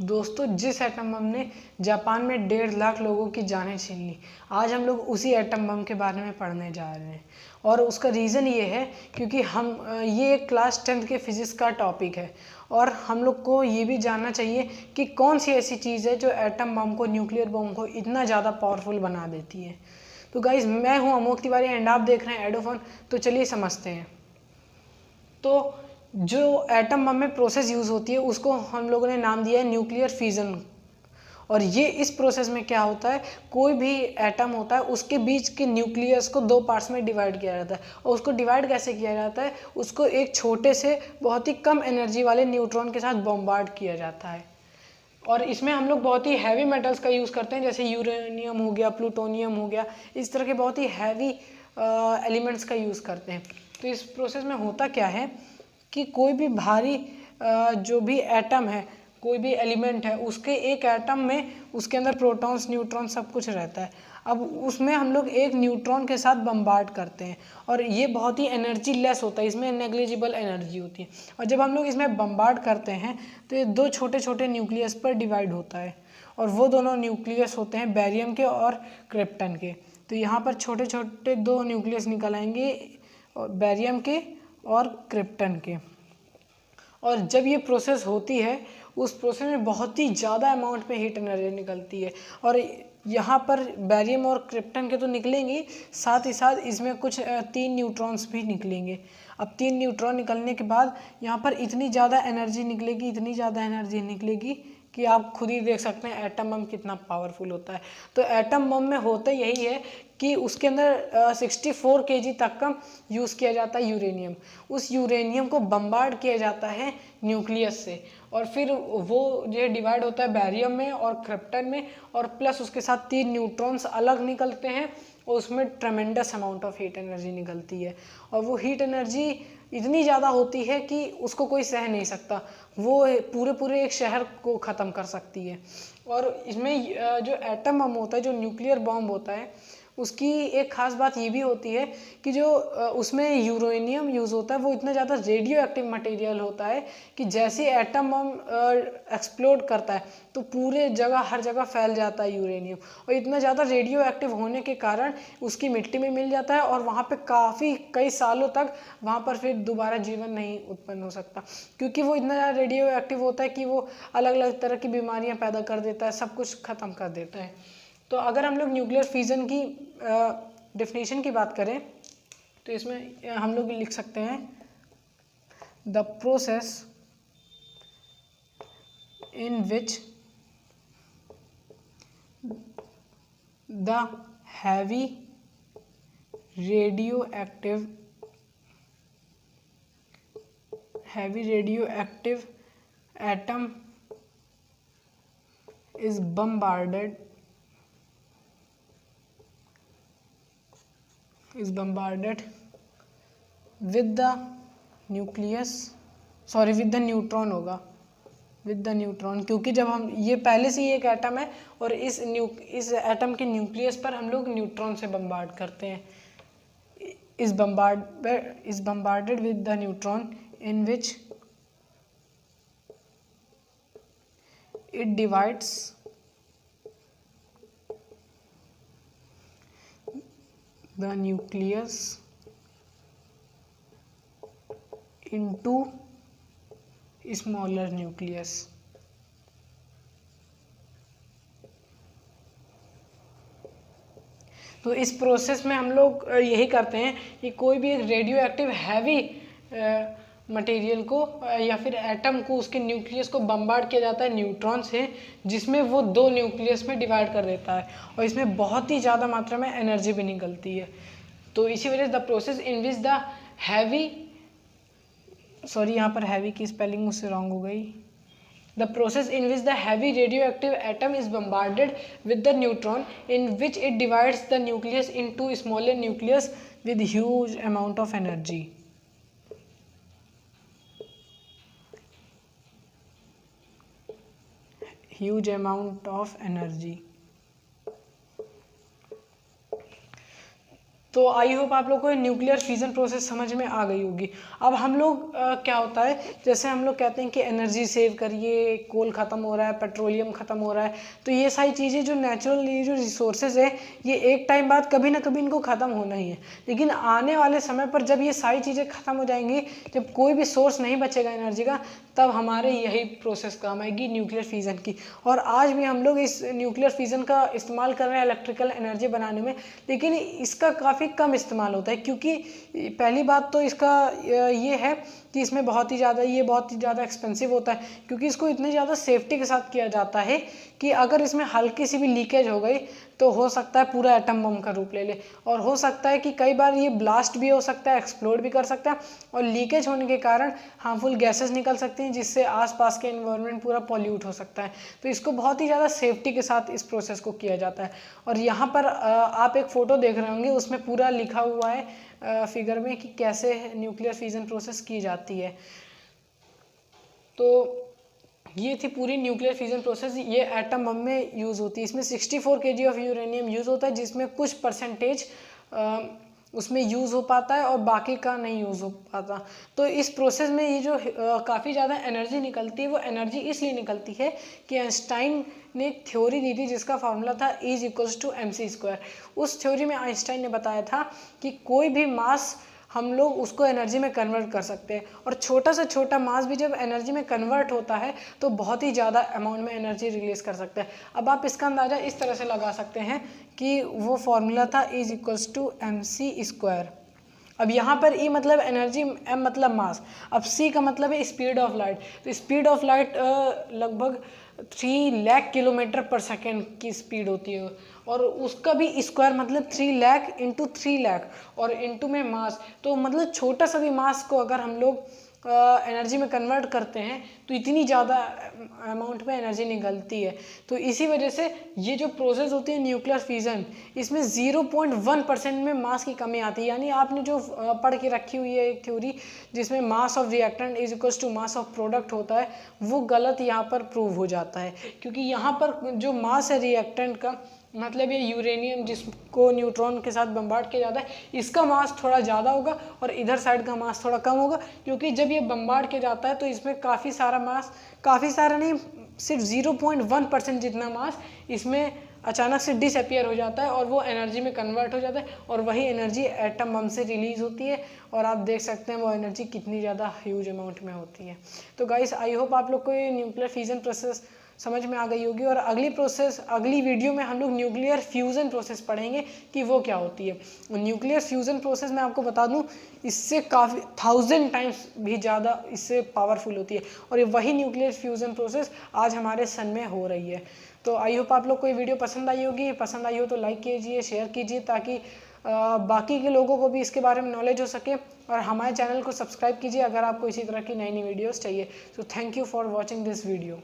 दोस्तों, जिस atom bomb ने जापान में 1.5 लाख लोगों की जानें छीन ली, आज हम लोग उसी एटम बम के बारे में पढ़ने जा रहे हैं। और उसका रीज़न ये है क्योंकि ये एक क्लास 10th के फिज़िक्स का टॉपिक है और हम लोग को ये भी जानना चाहिए कि कौन सी ऐसी चीज़ है जो एटम बम को, न्यूक्लियर बम को इतना ज़्यादा पावरफुल बना देती है। तो गाइज़, मैं हूँ अमोक तिवारी एंड आप देख रहे हैं एडोफन। तो चलिए समझते हैं। तो जो एटम बम में प्रोसेस यूज़ होती है उसको हम लोगों ने नाम दिया है न्यूक्लियर फ्यूज़न। और ये इस प्रोसेस में क्या होता है, कोई भी एटम होता है उसके बीच के न्यूक्लियस को 2 पार्ट्स में डिवाइड किया जाता है। और उसको डिवाइड कैसे किया जाता है, उसको एक छोटे से बहुत ही कम एनर्जी वाले न्यूट्रॉन के साथ बॉम्बार्ड किया जाता है। और इसमें हम लोग बहुत ही हैवी मेटल्स का यूज़ करते हैं, जैसे यूरेनियम हो गया, प्लूटोनियम हो गया, इस तरह के बहुत ही हैवी एलिमेंट्स का यूज़ करते हैं। तो इस प्रोसेस में होता क्या है कि कोई भी भारी जो भी एटम है, कोई भी एलिमेंट है, उसके एक एटम में उसके अंदर प्रोटॉन्स, न्यूट्रॉन सब कुछ रहता है। अब उसमें हम लोग एक न्यूट्रॉन के साथ बम्बार्ड करते हैं और ये बहुत ही एनर्जी लेस होता है, इसमें नेग्लिजिबल एनर्जी होती है। और जब हम लोग इसमें बम्बार्ड करते हैं तो ये 2 छोटे छोटे न्यूक्लियस पर डिवाइड होता है और वो दोनों न्यूक्लियस होते हैं बेरियम के और क्रिप्टन के। तो यहाँ पर छोटे छोटे 2 न्यूक्लियस निकल आएंगे, बेरियम के और क्रिप्टन के। और जब ये प्रोसेस होती है, उस प्रोसेस में बहुत ही ज़्यादा अमाउंट में हीट एनर्जी निकलती है। और यहाँ पर बेरियम और क्रिप्टन के तो निकलेंगे, साथ ही साथ इसमें कुछ 3 न्यूट्रॉन्स भी निकलेंगे। अब 3 न्यूट्रॉन निकलने के बाद यहाँ पर इतनी ज़्यादा एनर्जी निकलेगी, इतनी ज़्यादा एनर्जी निकलेगी कि आप खुद ही देख सकते हैं एटम बम कितना पावरफुल होता है। तो एटम बम में होता यही है कि उसके अंदर 64 kg तक का यूज़ किया जाता है यूरेनियम। उस यूरेनियम को बम्बार्ड किया जाता है न्यूक्लियस से और फिर वो जो डिवाइड होता है बेरियम में और क्रिप्टन में, और प्लस उसके साथ 3 न्यूट्रॉन्स अलग निकलते हैं और उसमें ट्रेमेंडस अमाउंट ऑफ हीट एनर्जी निकलती है। और वो हीट एनर्जी इतनी ज़्यादा होती है कि उसको कोई सह नहीं सकता, वो पूरे एक शहर को ख़त्म कर सकती है। और इसमें जो एटम बम होता है, जो न्यूक्लियर बॉम्ब होता है, उसकी एक ख़ास बात ये भी होती है कि जो उसमें यूरेनियम यूज़ होता है वो इतना ज़्यादा रेडियो एक्टिव मटेरियल होता है कि जैसे एटम बम एक्सप्लोड करता है तो पूरे जगह, हर जगह फैल जाता है यूरेनियम। और इतना ज़्यादा रेडियो एक्टिव होने के कारण उसकी मिट्टी में मिल जाता है और वहाँ पे कई सालों तक वहाँ पर फिर दोबारा जीवन नहीं उत्पन्न हो सकता, क्योंकि वो इतना ज़्यादा रेडियो एक्टिव होता है कि वो अलग अलग तरह की बीमारियाँ पैदा कर देता है, सब कुछ ख़त्म कर देता है। तो अगर हम लोग न्यूक्लियर फ्यूज़न की डेफिनेशन की बात करें तो इसमें हम लोग लिख सकते हैं the process in which the heavy radio active atom is bombarded with the neutron होगा, विद द न्यूट्रॉन, क्योंकि जब हम ये पहले से ही एक एटम है और इस एटम के न्यूक्लियस पर हम लोग न्यूट्रॉन से बम्बार्ड करते हैं। Is bombarded with the neutron in which it divides the nucleus into smaller nucleus। तो इस प्रोसेस में हम लोग यही करते हैं कि कोई भी एक रेडियो एक्टिव हैवी मटेरियल को या फिर एटम को, उसके न्यूक्लियस को बम्बार्ड किया जाता है न्यूट्रॉन से, जिसमें वो 2 न्यूक्लियस में डिवाइड कर देता है और इसमें बहुत ही ज़्यादा मात्रा में एनर्जी भी निकलती है। तो इसी वजह से the process in which the heavy, sorry यहाँ पर हैवी की स्पेलिंग मुझसे रॉन्ग हो गई, the process in which the heavy radioactive atom is bombarded with the neutron in which it divides the nucleus into smaller nucleus with huge amount of energy। तो I hope आप लोग को nuclear fusion process समझ में आ गई होगी। अब हम लोग क्या होता है, जैसे हम लोग कहते हैं कि एनर्जी सेव करिए, कोल ख़त्म हो रहा है, पेट्रोलियम ख़त्म हो रहा है, तो ये सारी चीज़ें जो नेचुरल ये जो रिसोर्सेज है ये एक टाइम बाद कभी ना कभी इनको ख़त्म होना ही है। लेकिन आने वाले समय पर जब ये सारी चीज़ें ख़त्म हो जाएंगी, जब कोई भी सोर्स नहीं बचेगा एनर्जी का, तब हमारे यही प्रोसेस काम आएगी न्यूक्लियर फ्यूज़न की। और आज भी हम लोग इस न्यूक्लियर फ्यूज़न का इस्तेमाल कर रहे हैं इलेक्ट्रिकल एनर्जी बनाने में, लेकिन इसका काफ़ी कम इस्तेमाल होता है, क्योंकि पहली बात तो इसका ये है कि इसमें ये बहुत ही ज़्यादा एक्सपेंसिव होता है, क्योंकि इसको इतनी ज़्यादा सेफ्टी के साथ किया जाता है कि अगर इसमें हल्की सी भी लीकेज हो गई तो हो सकता है पूरा एटम बम का रूप ले ले, और हो सकता है कि कई बार ये ब्लास्ट भी हो सकता है, एक्सप्लोड भी कर सकता है, और लीकेज होने के कारण हार्मफुल गैसेस निकल सकती हैं, जिससे आसपास के एनवायरनमेंट पूरा पॉल्यूट हो सकता है। तो इसको बहुत ही ज़्यादा सेफ्टी के साथ इस प्रोसेस को किया जाता है। और यहाँ पर आप एक फ़ोटो देख रहे होंगे, उसमें पूरा लिखा हुआ है फिगर में कि कैसे न्यूक्लियर फ्यूजन प्रोसेस की जाती है। तो ये थी पूरी न्यूक्लियर फ्यूजन प्रोसेस, ये एटम बम में यूज़ होती है। इसमें 64 kg ऑफ यूरेनियम यूज़ होता है, जिसमें कुछ परसेंटेज उसमें यूज़ हो पाता है और बाकी का नहीं यूज़ हो पाता। तो इस प्रोसेस में ये जो काफ़ी ज़्यादा एनर्जी निकलती है, वो एनर्जी इसलिए निकलती है कि आइंस्टाइन ने एक थ्योरी दी थी जिसका फार्मूला था E=mc²। उस थ्योरी में आइंस्टाइन ने बताया था कि कोई भी मास हम लोग उसको एनर्जी में कन्वर्ट कर सकते हैं, और छोटा से छोटा मास भी जब एनर्जी में कन्वर्ट होता है तो बहुत ही ज़्यादा अमाउंट में एनर्जी रिलीज कर सकता है। अब आप इसका अंदाज़ा इस तरह से लगा सकते हैं कि वो फॉर्मूला था E=mc²। अब यहाँ पर E मतलब एनर्जी, M मतलब मास, अब C का मतलब है स्पीड ऑफ लाइट। तो स्पीड ऑफ लाइट लगभग 3 लाख किलोमीटर पर सेकेंड की स्पीड होती है, और उसका भी स्क्वायर मतलब 3 लाख इंटू 3 लाख, और इंटू में मास। तो मतलब छोटा सा भी मास को अगर हम लोग एनर्जी में कन्वर्ट करते हैं तो इतनी ज़्यादा अमाउंट में एनर्जी निकलती है। तो इसी वजह से ये जो प्रोसेस होती है न्यूक्लियर फ्यूजन, इसमें 0.1% में मास की कमी आती है। यानी आपने जो पढ़ के रखी हुई है एक थ्योरी जिसमें mass of reactant is mass of product होता है, वो गलत यहाँ पर प्रूव हो जाता है, क्योंकि यहाँ पर जो मास है रिएक्टेंट का, मतलब ये यूरेनियम जिसको न्यूट्रॉन के साथ बम्बार्ड किया जाता है, इसका मास थोड़ा ज़्यादा होगा और इधर साइड का मास थोड़ा कम होगा, क्योंकि जब ये बम्बार्ड किया जाता है तो इसमें काफ़ी सारा मास, काफ़ी सारा नहीं, सिर्फ 0.1% जितना मास इसमें अचानक से डिसअपियर हो जाता है और वो एनर्जी में कन्वर्ट हो जाता है, और वही एनर्जी एटम बम से रिलीज होती है, और आप देख सकते हैं वो एनर्जी कितनी ज़्यादा ह्यूज अमाउंट में होती है। तो गाइस, आई होप आप लोग को ये न्यूक्लियर फ्यूजन प्रोसेस समझ में आ गई होगी, और अगली वीडियो में हम लोग न्यूक्लियर फ्यूजन प्रोसेस पढ़ेंगे कि वो क्या होती है। न्यूक्लियर फ्यूजन प्रोसेस मैं आपको बता दूं, इससे काफ़ी 1000 टाइम्स भी ज़्यादा इससे पावरफुल होती है, और ये वही न्यूक्लियर फ्यूजन प्रोसेस आज हमारे सन में हो रही है। तो आई होप आप लोग को ये वीडियो पसंद आई होगी। पसंद आई हो तो लाइक कीजिए, शेयर कीजिए, ताकि बाकी के लोगों को भी इसके बारे में नॉलेज हो सके, और हमारे चैनल को सब्सक्राइब कीजिए अगर आपको इसी तरह की नई वीडियोस चाहिए। So thank you for watching this video.